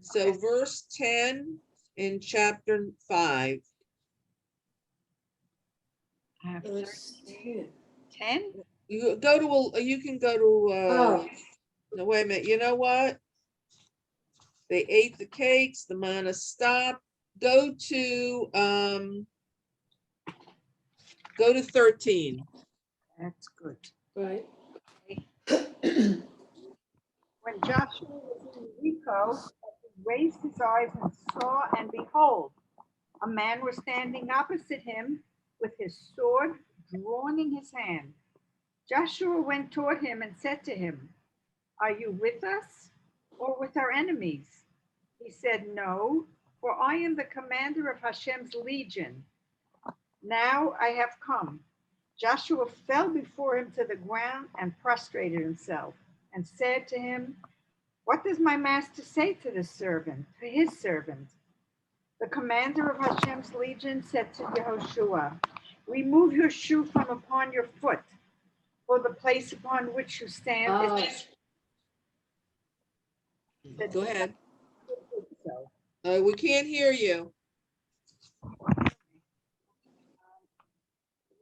Speaker 1: So verse 10 in chapter 5.
Speaker 9: I have
Speaker 4: Verse 10.
Speaker 9: 10.
Speaker 1: You go to you can go to no, wait a minute. You know what? They ate the cakes, the manna stopped. Go to 13.
Speaker 9: That's good.
Speaker 4: Right.
Speaker 10: When Joshua was in Jericho, he raised his eyes and saw, and behold, a man was standing opposite him with his sword drawn in his hand. Joshua went toward him and said to him, "Are you with us or with our enemies?" He said, "No, for I am the commander of Hashem's legion. Now I have come." Joshua fell before him to the ground and prostrated himself and said to him, "What does my master say to his servant?" The commander of Hashem's legion said to Yehoshua, "Remove your shoe from upon your foot, for the place upon which you stand is..."
Speaker 1: Go ahead. We can't hear you.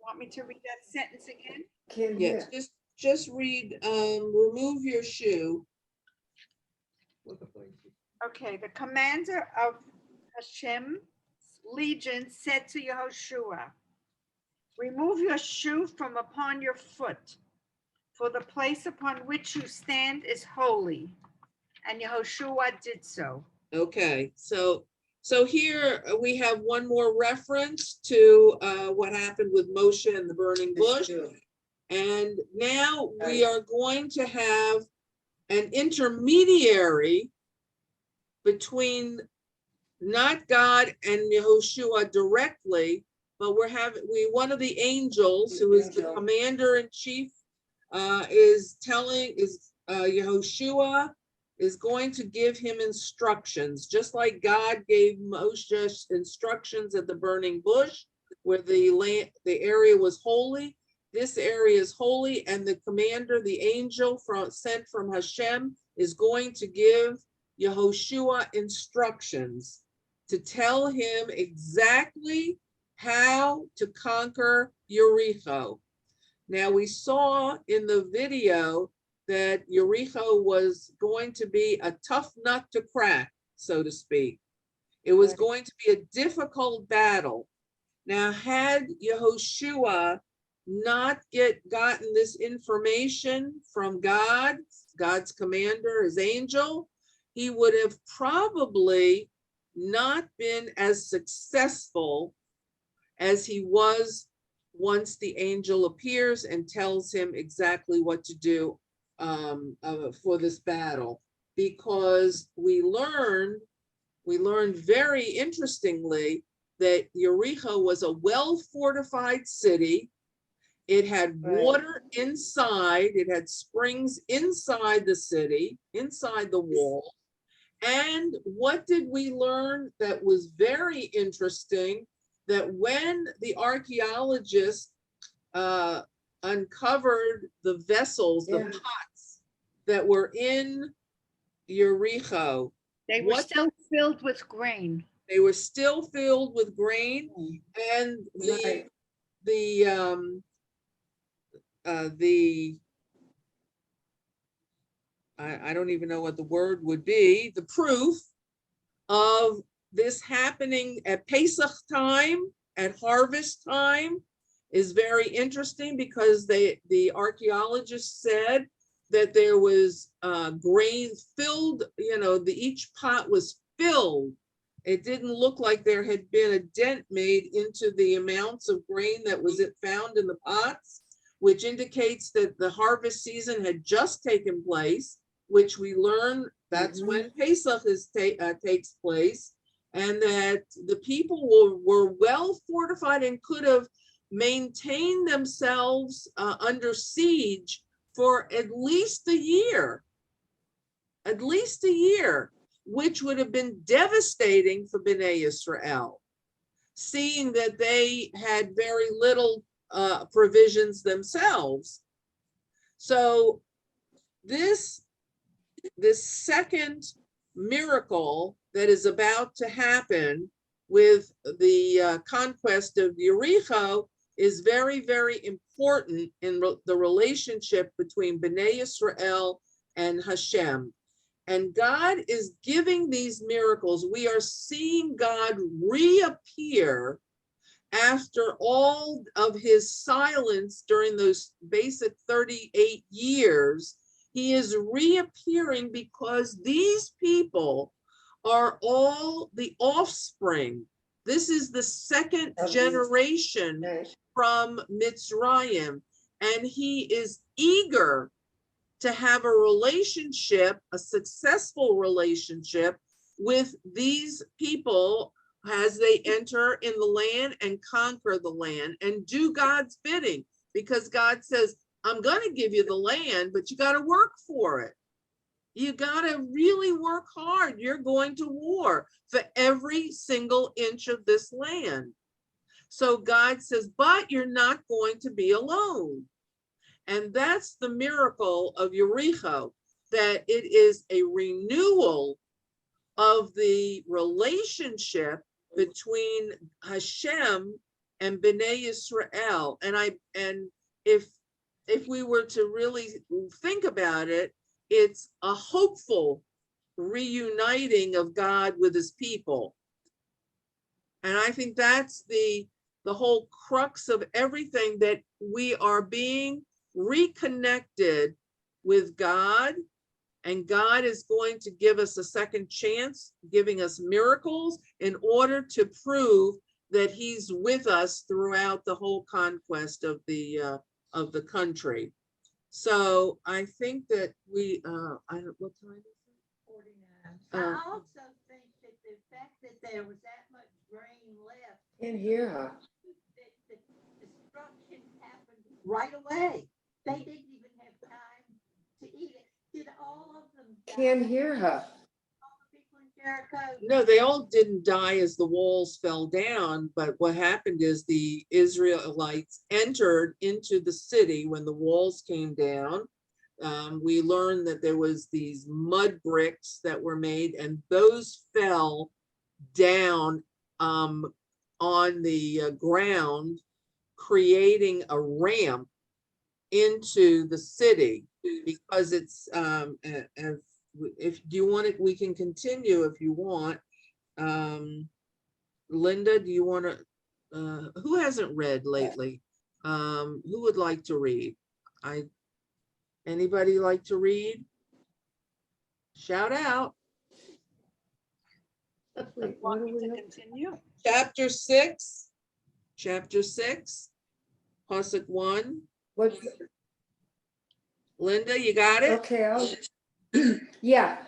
Speaker 10: Want me to read that sentence again?
Speaker 4: Can't
Speaker 1: Yes,
Speaker 4: hear.
Speaker 1: just read, remove your shoe.
Speaker 10: Okay, the commander of Hashem's legion said to Yehoshua, "Remove your shoe from upon your foot, for the place upon which you stand is holy." And Yehoshua did so.
Speaker 1: Okay, so here we have one more reference to what happened with Moshe and the burning bush. And now we are going to have an intermediary between not God and Yehoshua directly, but one of the angels who is the commander in chief is Yehoshua is going to give him instructions, just like God gave Moshe instructions at the burning bush, where the area was holy. this area is holy, and the commander, the angel sent from Hashem, is going to give Yehoshua instructions to tell him exactly how to conquer Jericho. Now, we saw in the video that Jericho was going to be a tough nut to crack, so to speak. It was going to be a difficult battle. Now, had Yehoshua not gotten this information from God, God's commander, his angel, he would have probably not been as successful as he was once the angel appears and tells him exactly what to do for this battle. Because we learned very interestingly that Jericho was a well-fortified city. It had water inside, it had springs inside the city, inside the wall. And what did we learn that was very interesting? That when the archaeologists uncovered the vessels, the pots that were in Jericho,
Speaker 10: They were still filled with grain.
Speaker 1: they were still filled with grain, and I don't even know what the word would be, the proof of this happening at Pesach time, at harvest time, is very interesting, because the archaeologists said that there was grain filled, each pot was filled. It didn't look like there had been a dent made into the amounts of grain that was found in the pots, which indicates that the harvest season had just taken place, which we learn that's when Pesach takes place, and that the people were well fortified and could have maintained themselves under siege for at least a year, which would have been devastating for Bnei Israel, seeing that they had very little provisions themselves. So this second miracle that is about to happen with the conquest of Jericho is very, very important in the relationship between Bnei Israel and Hashem. And God is giving these miracles. We are seeing God reappear after all of his silence during those basic 38 years. He is reappearing because these people are all the offspring. This is the second generation from Mitzrayim, and he is eager to have a relationship, a successful relationship with these people as they enter in the land and conquer the land and do God's bidding, because God says, I'm going to give you the land, but you got to work for it. You got to really work hard. You're going to war for every single inch of this land. So God says, but you're not going to be alone. And that's the miracle of Jericho, that it is a renewal of the relationship between Hashem and Bnei Israel. And if we were to really think about it, it's a hopeful reuniting of God with his people. And I think that's the whole crux of everything, that we are being reconnected with God, and God is going to give us a second chance, giving us miracles in order to prove that he's with us throughout the whole conquest of the country. So I think that we, I don't, what time is it?
Speaker 7: 49. I also think that the fact that there was that much grain left.
Speaker 4: Can't hear her.
Speaker 7: The destruction happened right away. They didn't even have time to eat it. Did all of them die?
Speaker 4: Can't hear her.
Speaker 7: All the people in Jericho?
Speaker 1: No, they all didn't die as the walls fell down, but what happened is the Israelites entered into the city when the walls came down. We learned that there was these mud bricks that were made, and those fell down on the ground, creating a ramp into the city, because it's if do you want it, we can continue if you want. Linda, do you want to, who hasn't read lately? Who would like to read? Anybody like to read? Shout out.
Speaker 4: Wait, what do we
Speaker 10: To
Speaker 4: have?
Speaker 10: continue.
Speaker 1: Chapter 6, Pasuk 1.
Speaker 4: What,
Speaker 1: Linda, you got it?
Speaker 4: okay, yeah.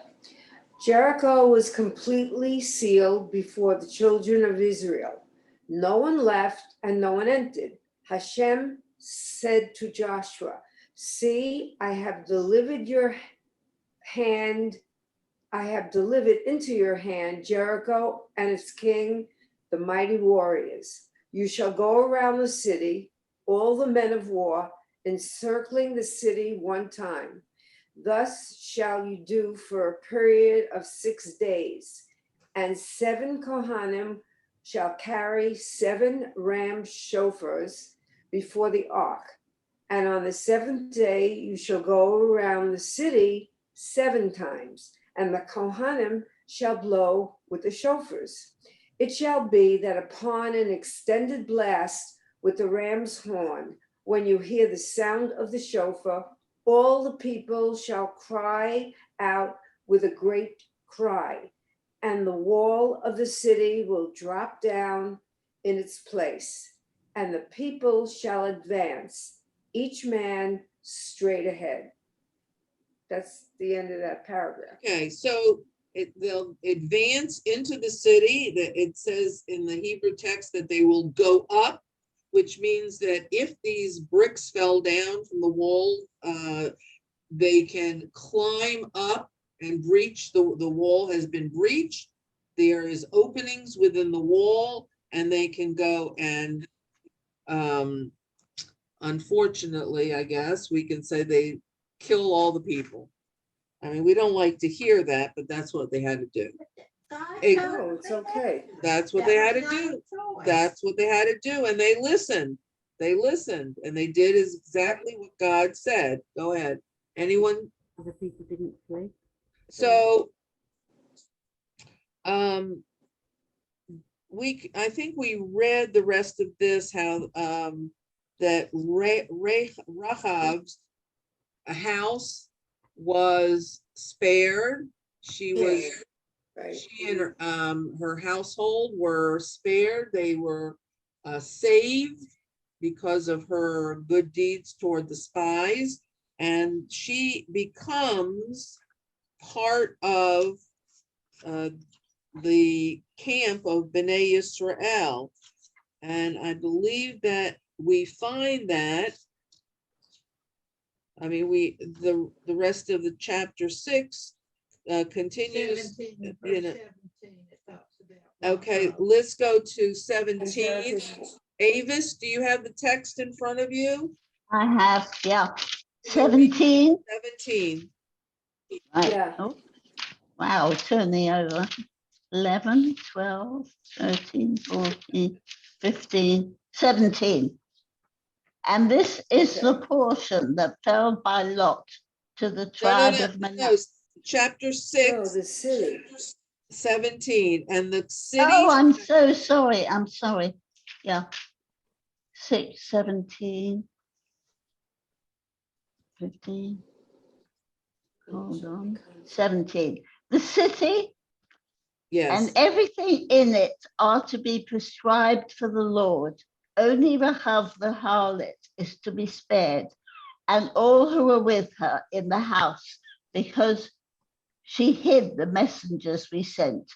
Speaker 4: Jericho was completely sealed before the children of Israel. No one left and no one entered. Hashem said to Joshua, see, I have delivered into your hand Jericho and its king, the mighty warriors. You shall go around the city, all the men of war, encircling the city one time. Thus shall you do for a period of 6 days. And 7 Kohanim shall carry 7 ram shofars before the ark. And on the 7th day you shall go around the city 7 times, and the Kohanim shall blow with the shofars. It shall be that upon an extended blast with the ram's horn, when you hear the sound of the shofar, all the people shall cry out with a great cry, and the wall of the city will drop down in its place, and the people shall advance, each man straight ahead. That's the end of that paragraph.
Speaker 1: Okay, so they'll advance into the city. It says in the Hebrew text that they will go up, which means that if these bricks fell down from the wall, they can climb up and breach the wall has been breached. There is openings within the wall, and they can go and unfortunately, I guess we can say they kill all the people. I mean, we don't like to hear that, but that's what they had to do.
Speaker 4: No, it's okay.
Speaker 1: That's what they had to do. That's what they had to do. And they listened. They listened, and they did exactly what God said. Go ahead. Anyone?
Speaker 8: Other people didn't flee.
Speaker 1: So, I think we read the rest of this, how that Rahab's house was spared. She was,
Speaker 4: Right.
Speaker 1: she and her household were spared. They were saved because of her good deeds toward the spies, and she becomes part of the camp of Bnei Yisrael. And I believe that we find that, I mean, the rest of the chapter 6 continues.
Speaker 7: 17,
Speaker 1: You know,
Speaker 7: verse 17, it talks about.
Speaker 1: okay, let's go to 17. Avis, do you have the text in front of you?
Speaker 8: I have, yeah. 17.
Speaker 1: 17.
Speaker 8: Right.
Speaker 4: Yeah.
Speaker 8: Oh, wow, turning over. 11, 12, 13, 14, 15, 17. And this is the portion that fell by lot to the tribe of
Speaker 1: No,
Speaker 8: Manasseh.
Speaker 1: chapter
Speaker 4: No,
Speaker 1: 6,
Speaker 4: the city.
Speaker 1: 17, and the city.
Speaker 8: Oh, I'm so sorry. I'm sorry. Yeah. 6, 17, 15. Hold on. 17. The city
Speaker 1: Yes.
Speaker 8: and everything in it are to be prescribed for the Lord. Only Rahab the harlot is to be spared, and all who were with her in the house, because she hid the messengers we sent.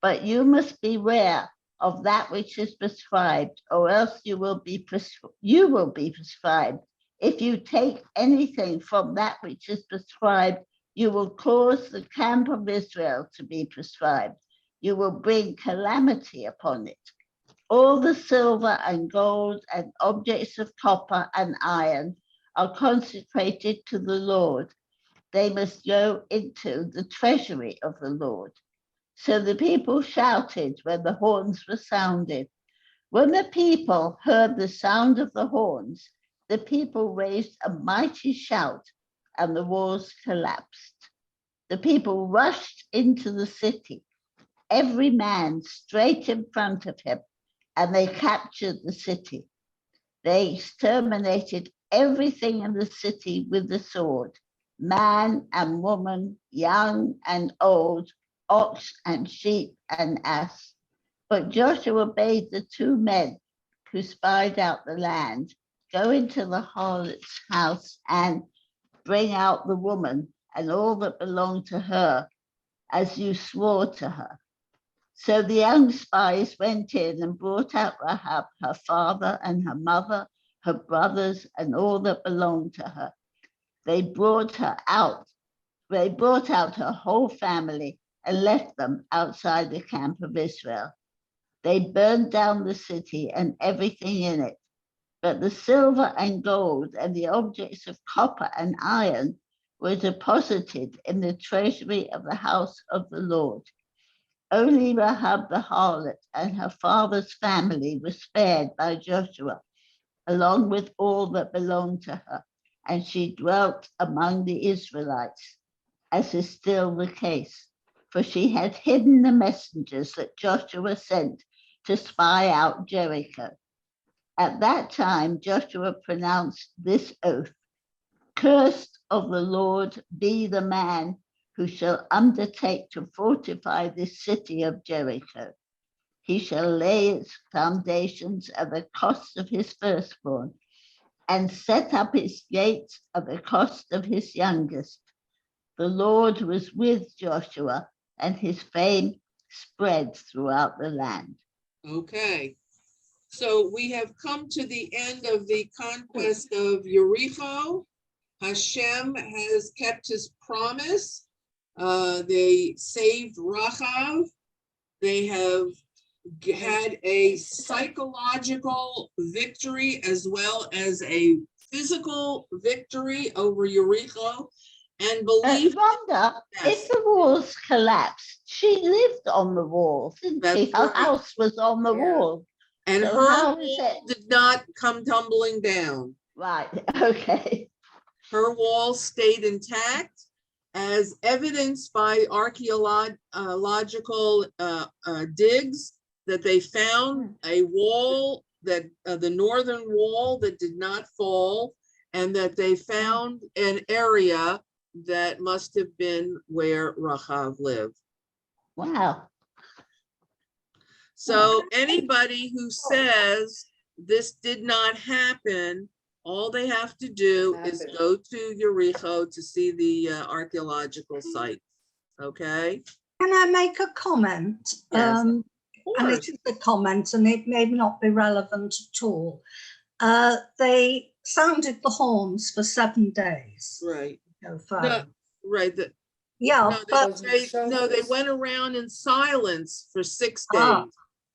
Speaker 8: But you must beware of that which is prescribed, or else you will be prescribed. If you take anything from that which is prescribed
Speaker 11: You will cause the camp of Israel to be proscribed. You will bring calamity upon it. All the silver and gold and objects of copper and iron are consecrated to the Lord. They must go into the treasury of the Lord. So the people shouted when the horns were sounded. When the people heard the sound of the horns, the people raised a mighty shout and the walls collapsed. The people rushed into the city, every man straight in front of him, and they captured the city. They exterminated everything in the city with the sword, man and woman, young and old, ox and sheep and ass. But Joshua bade the 2 men who spied out the land go into the harlot's house and bring out the woman and all that belonged to her, as you swore to her. So the young spies went in and brought out Rahab, her father and her mother, her brothers, and all that belonged to her. They brought out her whole family and left them outside the camp of Israel. They burned down the city and everything in it. But the silver and gold and the objects of copper and iron were deposited in the treasury of the house of the Lord. Only Rahab the harlot and her father's family were spared by Joshua, along with all that belonged to her, and she dwelt among the Israelites, as is still the case, for she had hidden the messengers that Joshua sent to spy out Jericho. At that time, Joshua pronounced this oath: "Cursed of the Lord be the man who shall undertake to fortify this city of Jericho. He shall lay its foundations at the cost of his firstborn and set up its gates at the cost of his youngest." The Lord was with Joshua, and his fame spread throughout the land.
Speaker 1: Okay. So we have come to the end of the conquest of Jericho. Hashem has kept his promise. They saved Rahab. They have had a psychological victory as well as a physical victory over Jericho. And believe
Speaker 11: Rhonda, if the walls collapsed, she lived on the walls, didn't she?
Speaker 1: That's
Speaker 11: Her
Speaker 1: right.
Speaker 11: house was on the wall.
Speaker 1: and
Speaker 11: So
Speaker 1: her
Speaker 11: how is
Speaker 1: wall
Speaker 11: it?
Speaker 1: did not come tumbling down.
Speaker 11: Right, okay.
Speaker 1: Her wall stayed intact, as evidenced by archaeological digs that they found a wall that the northern wall that did not fall, and that they found an area that must have been where Rahab lived.
Speaker 11: Wow.
Speaker 1: So anybody who says this did not happen, all they have to do is go to Jericho to see the archaeological sites. Okay?
Speaker 12: Can I make a comment?
Speaker 1: Yes,
Speaker 12: And it is a comment, and it may not be relevant at all. They sounded the horns for 7 days.
Speaker 1: Right.
Speaker 12: No,
Speaker 1: right.
Speaker 12: Yeah,
Speaker 1: they went around in silence for 6 days.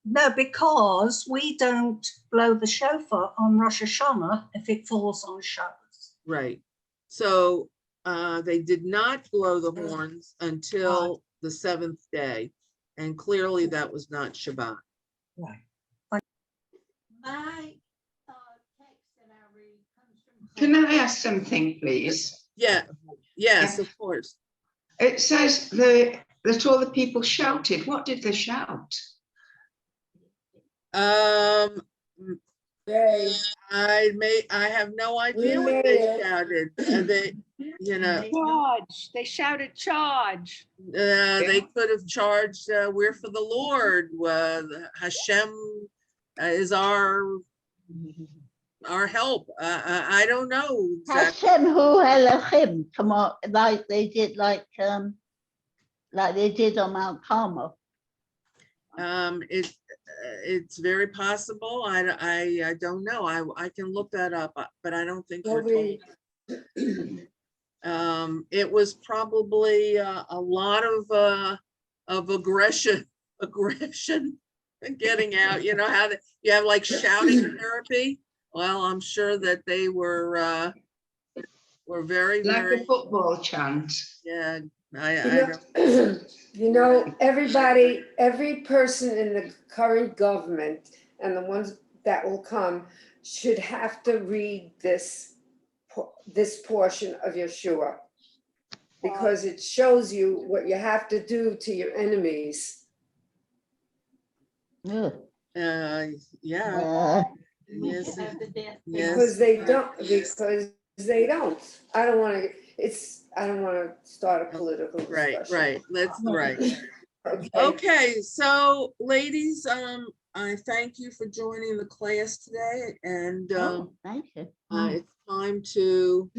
Speaker 12: No, because we don't blow the shofar on Rosh Hashanah if it falls on Shabbos.
Speaker 1: Right. So they did not blow the horns until the 7th day. And clearly that was not Shabbat.
Speaker 12: Right.
Speaker 7: My text that I read comes from.
Speaker 9: Can I ask something, please?
Speaker 1: Yeah. Yes, of course.
Speaker 9: It says that all the people shouted. What did they shout?
Speaker 1: I have no idea what they shouted.
Speaker 10: Charge. They shouted charge.
Speaker 1: They could have charged, we're for the Lord. Hashem is our help. I don't know exactly.
Speaker 11: Hashem hu Elohim, come on, like they did on Mount Carmel.
Speaker 1: It's very possible. I don't know. I can look that up, but I don't think we're told. It was probably a lot of aggression getting out. You know how you have like shouting therapy. Well, I'm sure that they were very,
Speaker 9: Like
Speaker 1: very,
Speaker 9: a football chant.
Speaker 1: yeah.
Speaker 4: You know, every person in the current government and the ones that will come should have to read this portion of Yehoshua, because it shows you what you have to do to your enemies.
Speaker 11: Ugh.
Speaker 1: Yeah.
Speaker 11: Uh,
Speaker 1: Yes.
Speaker 4: Because they don't. I don't want to start a political discussion.
Speaker 1: Right. Let's right.
Speaker 4: Okay.
Speaker 1: Okay, so ladies, I thank you for joining the class today, and
Speaker 11: oh, thank you.
Speaker 1: it's time to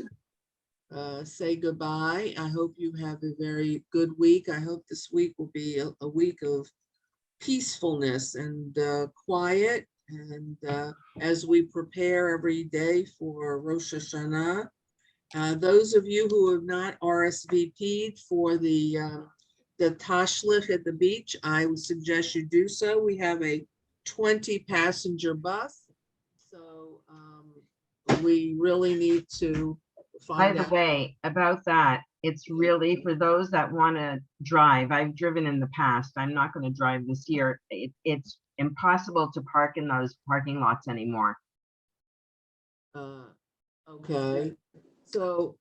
Speaker 1: say goodbye. I hope you have a very good week. I hope this week will be a week of peacefulness and quiet, and as we prepare every day for Rosh Hashanah. Those of you who have not RSVP'd for the Tashlich at the beach, I would suggest you do so. We have a 20-passenger bus, so we really need to
Speaker 5: By
Speaker 1: find
Speaker 5: the
Speaker 1: out.
Speaker 5: way, about that, it's really for those that want to drive. I've driven in the past. I'm not going to drive this year. It's impossible to park in those parking lots anymore.
Speaker 1: Okay, so